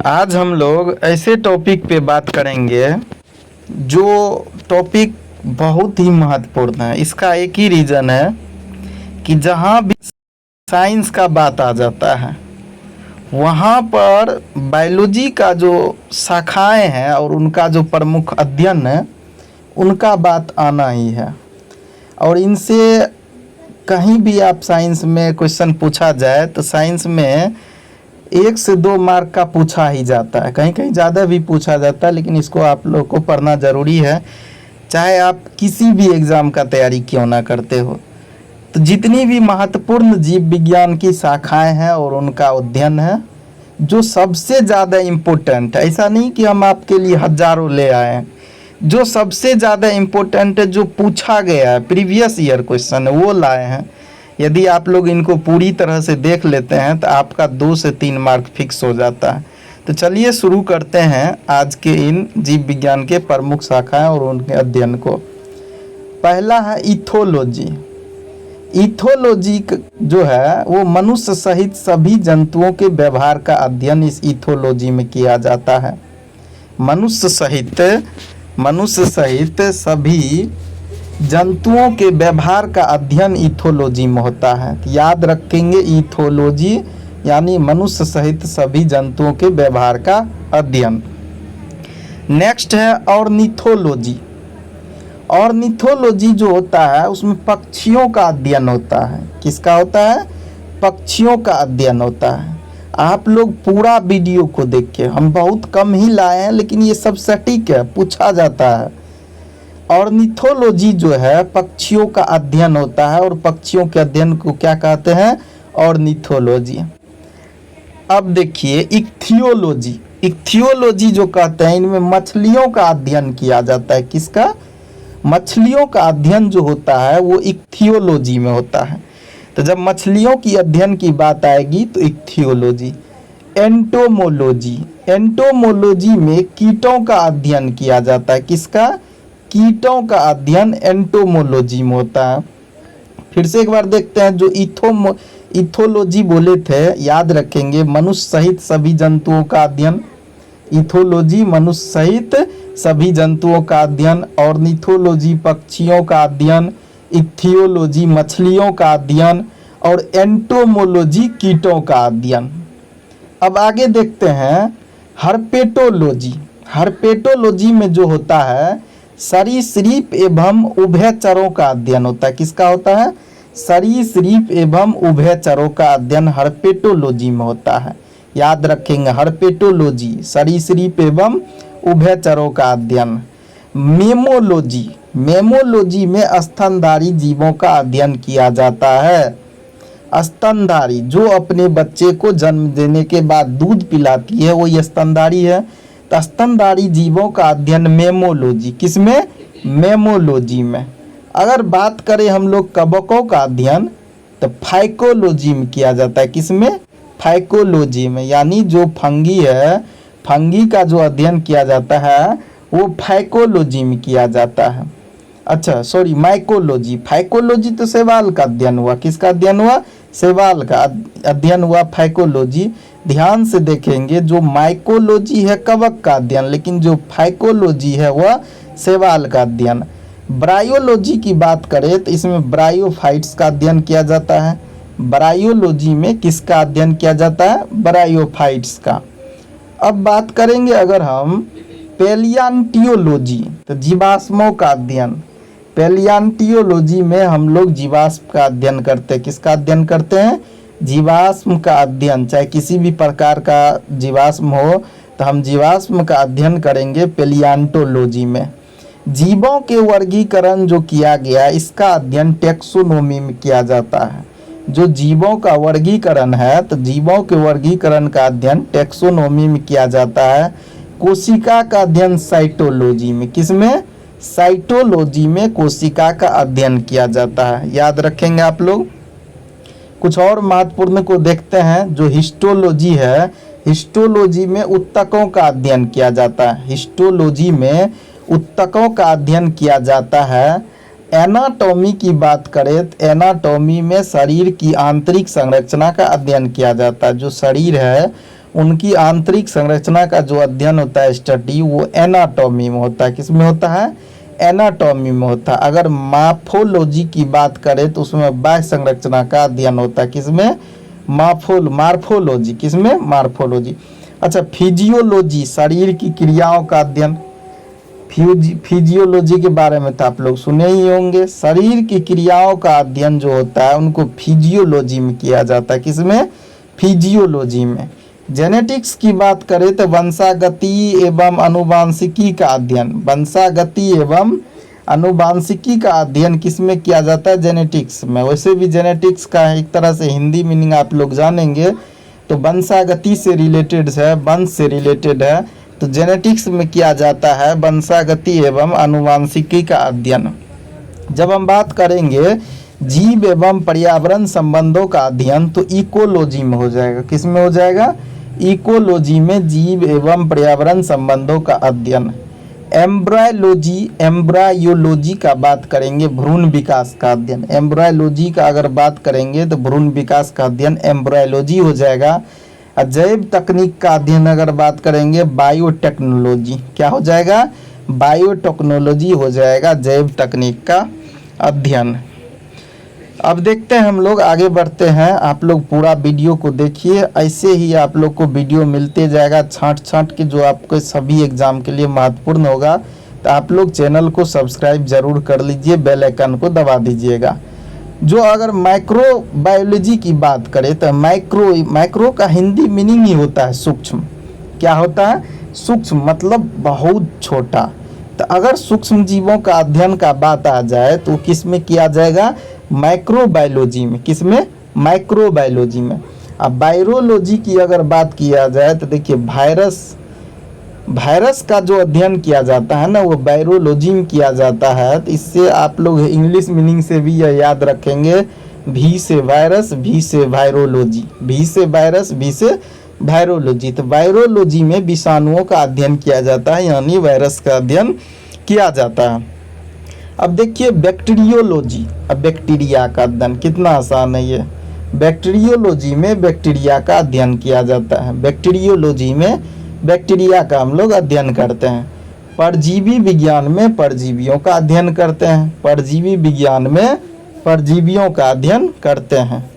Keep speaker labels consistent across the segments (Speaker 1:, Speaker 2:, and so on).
Speaker 1: आज हम लोग ऐसे टॉपिक पे बात करेंगे जो टॉपिक बहुत ही महत्वपूर्ण है। इसका एक ही रीज़न है कि जहाँ भी साइंस का बात आ जाता है वहाँ पर बायोलॉजी का जो शाखाएं हैं और उनका जो प्रमुख अध्ययन है उनका बात आना ही है। और इनसे कहीं भी आप साइंस में क्वेश्चन पूछा जाए तो साइंस में 1 से 2 मार्क का पूछा ही जाता है, कहीं कहीं ज़्यादा भी पूछा जाता है, लेकिन इसको आप लोग को पढ़ना ज़रूरी है चाहे आप किसी भी एग्ज़ाम का तैयारी क्यों ना करते हो। तो जितनी भी महत्वपूर्ण जीव विज्ञान की शाखाएं हैं और उनका अध्ययन है जो सबसे ज़्यादा इम्पोर्टेंट है, ऐसा नहीं कि हम आपके लिए हज़ारों ले आए हैं, जो सबसे ज़्यादा इम्पोर्टेंट है, जो पूछा गया है, प्रीवियस ईयर क्वेश्चन है, वो लाए हैं। यदि आप लोग इनको पूरी तरह से देख लेते हैं तो आपका 2 से 3 मार्क फिक्स हो जाता है। तो चलिए शुरू करते हैं आज के इन जीव विज्ञान के प्रमुख शाखाएं और उनके अध्ययन को। पहला है इथोलॉजी। इथोलॉजी जो है वो मनुष्य सहित सभी जंतुओं के व्यवहार का अध्ययन इस इथोलॉजी में किया जाता है। मनुष्य सहित सभी जंतुओं के व्यवहार का अध्ययन इथोलॉजी में होता है। याद रखेंगे, इथोलॉजी यानी मनुष्य सहित सभी जंतुओं के व्यवहार का अध्ययन। नेक्स्ट है ऑर्निथोलॉजी। ऑर्निथोलॉजी जो होता है उसमें पक्षियों का अध्ययन होता है। किसका होता है? पक्षियों का अध्ययन होता है। आप लोग पूरा वीडियो को देखिए, हम बहुत कम ही लाए हैं लेकिन ये सब सटीक है, पूछा जाता है। ऑर्निथोलॉजी जो है पक्षियों का अध्ययन होता है और पक्षियों के अध्ययन को क्या कहते हैं? ऑर्निथोलॉजी। अब देखिए इक्थियोलॉजी। इक्थियोलॉजी जो कहते हैं इनमें मछलियों का अध्ययन किया जाता है। किसका? मछलियों का अध्ययन जो होता है वो इक्थियोलॉजी में होता है। तो जब मछलियों की अध्ययन की बात आएगी तो इक्थियोलॉजी। एंटोमोलॉजी। एंटोमोलॉजी में कीटों का अध्ययन किया जाता है। किसका? कीटों का अध्ययन एंटोमोलॉजी में होता है। फिर से एक बार देखते हैं, जो इथोलॉजी बोले थे याद रखेंगे, मनुष्य सहित सभी जंतुओं का अध्ययन। इथोलॉजी मनुष्य सहित सभी जंतुओं का अध्ययन, ऑर्निथोलॉजी पक्षियों का अध्ययन, इक्थियोलॉजी मछलियों का अध्ययन और एंटोमोलॉजी कीटों का अध्ययन। अब आगे देखते हैं हर्पेटोलॉजी। हर्पेटोलॉजी में जो होता है सरीसृप एवं उभयचरों का अध्ययन होता है। किसका होता है? सरीसृप एवं उभयचरों का अध्ययन हर्पेटोलॉजी में होता है। याद रखेंगे, हर्पेटोलॉजी सरीसृप एवं उभयचरों का अध्ययन। मेमोलॉजी। मेमोलॉजी में स्तनधारी जीवों का अध्ययन किया जाता है। स्तनधारी जो अपने बच्चे को जन्म देने के बाद दूध पिलाती है वो ये स्तनधारी है। तो स्तनधारी जीवों का अध्ययन मेमोलॉजी। किसमें? मेमोलॉजी में। अगर बात करें हम लोग कवकों का अध्ययन तो फाइकोलॉजी में किया जाता है। किसमें? फाइकोलॉजी में, यानी जो फंगी है, फंगी का जो अध्ययन किया जाता है वो फाइकोलॉजी में किया जाता है। अच्छा सॉरी, माइकोलॉजी। फाइकोलॉजी तो शैवाल का अध्ययन हुआ। किसका अध्ययन हुआ? शैवाल का अध्ययन हुआ फाइकोलॉजी। ध्यान से देखेंगे, जो माइकोलॉजी है कवक का अध्ययन, लेकिन जो फाइकोलॉजी है वह शैवाल का अध्ययन। ब्रायोलॉजी की बात करें तो इसमें ब्रायोफाइट्स का अध्ययन किया जाता है। ब्रायोलॉजी में किसका अध्ययन किया जाता है? ब्रायोफाइट्स का। अब बात करेंगे अगर हम पैलियंटियोलॉजी, तो जीवाश्मों का अध्ययन। पैलियंटियोलॉजी में हम लोग जीवाश्म का अध्ययन करते हैं। किसका अध्ययन करते हैं? जीवाश्म का अध्ययन। चाहे किसी भी प्रकार का जीवाश्म हो तो हम जीवाश्म का अध्ययन करेंगे पैलियंटोलॉजी में। जीवों के वर्गीकरण जो किया गया इसका अध्ययन टेक्सोनोमी में किया जाता है। जो जीवों का वर्गीकरण है तो जीवों के वर्गीकरण का अध्ययन टेक्सोनोमी में किया जाता है। कोशिका का अध्ययन साइटोलॉजी में। किसमें? साइटोलॉजी में कोशिका का अध्ययन किया जाता है। याद रखेंगे आप लोग। कुछ और महत्वपूर्ण को देखते हैं, जो हिस्टोलॉजी है। हिस्टोलॉजी में उत्तकों का अध्ययन किया जाता है। हिस्टोलॉजी में उत्तकों का अध्ययन किया जाता है। एनाटॉमी की बात करें तो एनाटॉमी में शरीर की आंतरिक संरचना का अध्ययन किया जाता है। जो शरीर है उनकी आंतरिक संरचना का जो अध्ययन होता है स्टडी, वो एनाटॉमी में होता है। किस में होता है? एनाटॉमी में होता है। अगर मार्फोलॉजी की बात करें तो उसमें बाह्य संरचना का अध्ययन होता है। किसमें? मार्फोलॉजी। किसमें? मार्फोलॉजी। अच्छा, फिजियोलॉजी शरीर की क्रियाओं का अध्ययन। फिजियोलॉजी के बारे में तो आप लोग सुने ही होंगे। शरीर की क्रियाओं का अध्ययन जो होता है उनको फिजियोलॉजी में किया जाता है। किसमें? फिजियोलॉजी में। जेनेटिक्स की बात करें तो वंशागति एवं अनुवांशिकी का अध्ययन, वंशागति एवं अनुवांशिकी का अध्ययन किसमें किया जाता है? जेनेटिक्स में। वैसे भी जेनेटिक्स का एक तरह से हिंदी मीनिंग आप लोग जानेंगे तो वंशागति से रिलेटेड है, वंश से रिलेटेड है। तो जेनेटिक्स में किया जाता है वंशागति एवं अनुवांशिकी का अध्ययन। जब हम बात करेंगे जीव एवं पर्यावरण संबंधों का अध्ययन तो इकोलॉजी में हो जाएगा। किस में हो जाएगा? इकोलॉजी में जीव एवं पर्यावरण संबंधों का अध्ययन। एम्ब्रायोलॉजी का बात करेंगे, भ्रूण विकास का अध्ययन। एम्ब्रायोलॉजी का अगर बात करेंगे तो भ्रूण विकास का अध्ययन एम्ब्रायोलॉजी हो जाएगा। जैव तकनीक का अध्ययन अगर बात करेंगे बायोटेक्नोलॉजी। क्या हो जाएगा? बायोटेक्नोलॉजी हो जाएगा जैव तकनीक का अध्ययन। अब देखते हैं, हम लोग आगे बढ़ते हैं। आप लोग पूरा वीडियो को देखिए, ऐसे ही आप लोग को वीडियो मिलते जाएगा छांट छांट के, जो आपके सभी एग्जाम के लिए महत्वपूर्ण होगा। तो आप लोग चैनल को सब्सक्राइब जरूर कर लीजिए, बेल आइकन को दबा दीजिएगा। जो अगर माइक्रो बायोलॉजी की बात करें तो माइक्रो का हिंदी मीनिंग ही होता है सूक्ष्म। क्या होता है? सूक्ष्म मतलब बहुत छोटा। तो अगर सूक्ष्म जीवों का अध्ययन का बात आ जाए तो किस में किया जाएगा? माइक्रोबायोलॉजी में। किस में? माइक्रोबायोलॉजी में। अब वायरोलॉजी की अगर बात किया जाए तो देखिए वायरस का जो अध्ययन किया जाता है ना वो वायरोलॉजी में किया जाता है। तो इससे आप लोग इंग्लिश मीनिंग से भी यह याद रखेंगे, वी से वायरस, वी से वायरोलॉजी, वी से वायरस, वी से वायरोलॉजी। तो वायरोलॉजी में विषाणुओं का अध्ययन किया जाता है, यानी वायरस का अध्ययन किया जाता है। अब देखिए बैक्टीरियोलॉजी, अब बैक्टीरिया का अध्ययन कितना आसान है ये। बैक्टीरियोलॉजी में बैक्टीरिया का अध्ययन किया जाता है। बैक्टीरियोलॉजी में बैक्टीरिया का हम लोग अध्ययन करते हैं। परजीवी विज्ञान में परजीवियों का अध्ययन करते हैं। परजीवी विज्ञान में परजीवियों का अध्ययन करते हैं।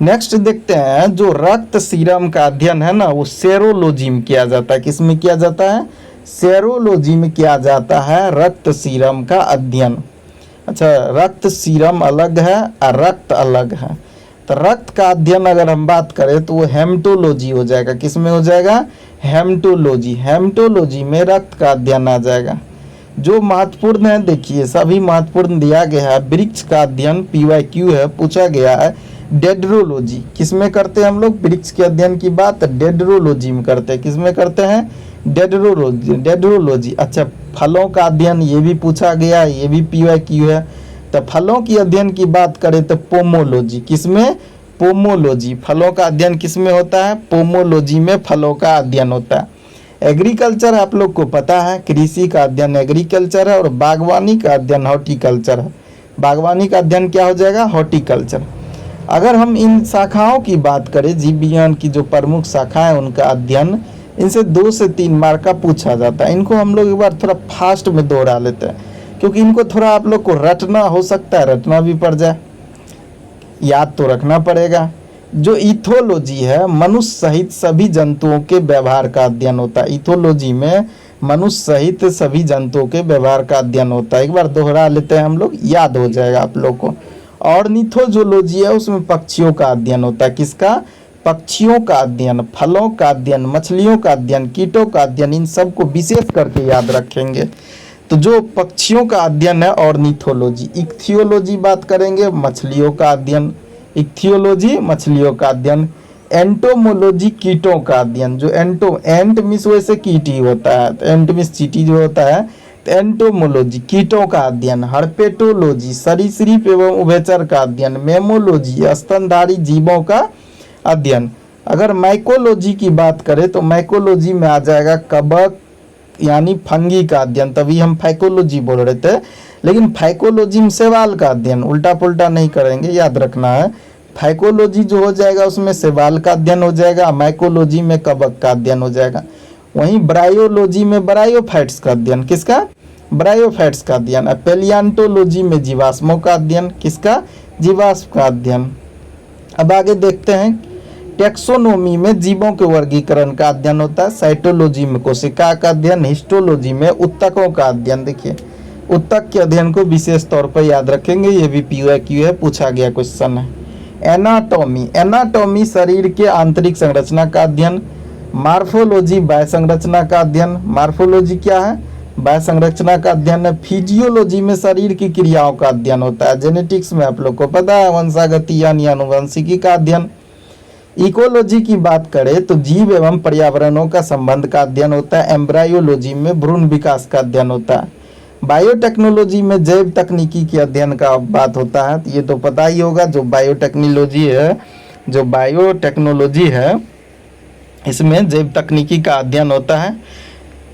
Speaker 1: नेक्स्ट देखते हैं, जो रक्त सीरम का अध्ययन है ना वो सेरोलॉजी में किया जाता है। किस में किया जाता है? सेरोलॉजी में किया जाता है रक्त सीरम का अध्ययन। अच्छा, रक्त सीरम अलग है और रक्त अलग है। तो रक्त का अध्ययन अगर हम बात करें तो वो हेमेटोलॉजी हो जाएगा। किस में हो जाएगा? हेमेटोलॉजी। हेमेटोलॉजी में रक्त का अध्ययन आ जाएगा। जो महत्वपूर्ण है देखिए, सभी महत्वपूर्ण दिया गया है। वृक्ष का अध्ययन PYQ है, पूछा गया है। डेड्रोलॉजी किस में करते हैं हम लोग? वृक्ष के अध्ययन की बात डेड्रोलॉजी में करते हैं। किस में करते हैं? डेड्रोलॉजी। अच्छा, फलों का अध्ययन ये भी पूछा गया है, ये भी PYQ है। तो फलों की अध्ययन की बात करें तो पोमोलॉजी। किस में? पोमोलॉजी। फलों का अध्ययन किस में होता है? पोमोलॉजी में फलों का अध्ययन होता है। एग्रीकल्चर आप लोग को पता है, कृषि का अध्ययन एग्रीकल्चर है और बागवानी का अध्ययन हॉर्टिकल्चर है। बागवानी का अध्ययन क्या हो जाएगा? हॉर्टिकल्चर। अगर हम इन शाखाओं की बात करें, जीव विज्ञान की जो प्रमुख शाखाएं उनका अध्ययन, इनसे 2 से 3 मार्क का पूछा जाता है। इनको हम लोग एक बार थोड़ा फास्ट में दोहरा लेते हैं क्योंकि इनको थोड़ा आप लोग को रटना हो सकता है, रटना भी पड़ जाए, याद तो रखना पड़ेगा। जो इथोलॉजी है, मनुष्य सहित सभी जंतुओं के व्यवहार का अध्ययन होता है। इथोलॉजी में मनुष्य सहित सभी जंतुओं के व्यवहार का अध्ययन होता है। एक बार दोहरा लेते हैं हम लोग, याद हो जाएगा आप लोग को। ऑर्निथोजोलॉजी है, उसमें पक्षियों का अध्ययन होता है। किसका? पक्षियों का अध्ययन, फलों का अध्ययन, मछलियों का अध्ययन, कीटों का अध्ययन, इन सबको विशेष करके याद रखेंगे। तो जो पक्षियों का अध्ययन है ऑर्निथोलॉजी। इक्थियोलॉजी बात करेंगे, मछलियों का अध्ययन। इक्थियोलॉजी मछलियों का अध्ययन। एंटोमोलॉजी कीटों का अध्ययन। जो एंट मिस वैसे कीट ही होता है, तो एंट मिस चीटी जो होता है, तो एंटोमोलॉजी कीटों का अध्ययन। हर्पेटोलॉजी सरीसृप एवं उभयचर का अध्ययन। मेमोलॉजी स्तनधारी जीवों का अध्ययन। अगर माइकोलॉजी की बात करें तो माइकोलॉजी में आ जाएगा कवक यानी फंगी का अध्ययन। तभी हम फाइकोलॉजी बोल रहे थे, लेकिन फाइकोलॉजी में शैवाल का अध्ययन। उल्टा पुल्टा नहीं करेंगे, याद रखना है। फाइकोलॉजी जो हो जाएगा उसमें शैवाल का अध्ययन हो जाएगा, माइकोलॉजी में कवक का अध्ययन हो जाएगा। वहीं ब्रायोलॉजी में ब्रायोफाइट्स का अध्ययन, किसका? ब्रायोफाइट्स का अध्ययन। पैलियांटोलॉजी में जीवाश्मों का अध्ययन, किसका? जीवाश्म का अध्ययन। अब आगे देखते हैं, टेक्सोनोमी में जीवों के वर्गीकरण का अध्ययन होता है। साइटोलॉजी में कोशिका का अध्ययन। हिस्टोलॉजी में उत्तकों का अध्ययन। देखिए उत्तक के अध्ययन को विशेष तौर पर याद रखेंगे, ये भी PYQ है, पूछा गया क्वेश्चन है। एनाटॉमी, एनाटॉमी शरीर के आंतरिक संरचना का अध्ययन। मार्फोलॉजी बाह्य संरचना का अध्ययन। मार्फोलॉजी क्या है? बाह्य संरचना का अध्ययन है। फिजियोलॉजी में शरीर की क्रियाओं का अध्ययन होता है। जेनेटिक्स में आप लोग को पता है वंशागति यानी आनुवंशिकी का अध्ययन। इकोलॉजी की बात करें तो जीव एवं पर्यावरणों का संबंध का अध्ययन होता है। एम्ब्रायोलॉजी में भ्रूण विकास का अध्ययन होता है। बायोटेक्नोलॉजी में जैव तकनीकी के अध्ययन का बात होता है, ये तो पता ही होगा। जो बायोटेक्नोलॉजी है इसमें जैव तकनीकी का अध्ययन होता है।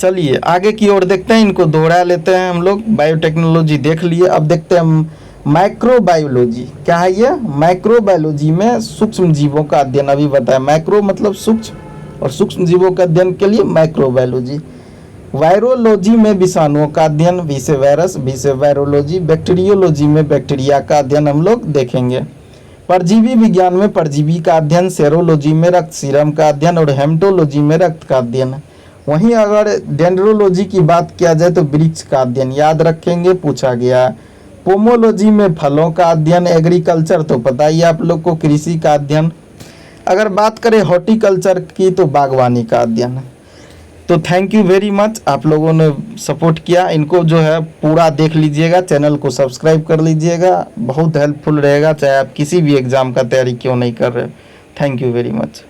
Speaker 1: चलिए आगे की ओर देखते हैं, इनको दोहरा लेते हैं हम लोग। बायोटेक्नोलॉजी देख लिए, अब देखते हैं माइक्रोबायोलॉजी। क्या है ये? माइक्रोबायोलॉजी में सूक्ष्म जीवों का अध्ययन। अभी बताया माइक्रो मतलब सूक्ष्म, और सूक्ष्म जीवों के अध्ययन के लिए माइक्रोबायोलॉजी। वायरोलॉजी में विषाणुओं का अध्ययन, विषय वायरस, विषय वायरोलॉजी। बैक्टीरियोलॉजी में बैक्टीरिया का अध्ययन हम लोग देखेंगे। परजीवी विज्ञान में परजीवी का अध्ययन। सेरोलॉजी में रक्त सीरम का अध्ययन, और हेमेटोलॉजी में रक्त का अध्ययन। वहीं अगर डेंड्रोलॉजी की बात किया जाए तो वृक्ष का अध्ययन याद रखेंगे, पूछा गया। पोमोलॉजी में फलों का अध्ययन। एग्रीकल्चर तो पता ही आप लोग को, कृषि का अध्ययन। अगर बात करें हॉर्टिकल्चर की तो बागवानी का अध्ययन। तो थैंक यू वेरी मच, आप लोगों ने सपोर्ट किया। इनको जो है पूरा देख लीजिएगा, चैनल को सब्सक्राइब कर लीजिएगा, बहुत हेल्पफुल रहेगा, चाहे आप किसी भी एग्ज़ाम का तैयारी क्यों नहीं कर रहे। Thank you very much.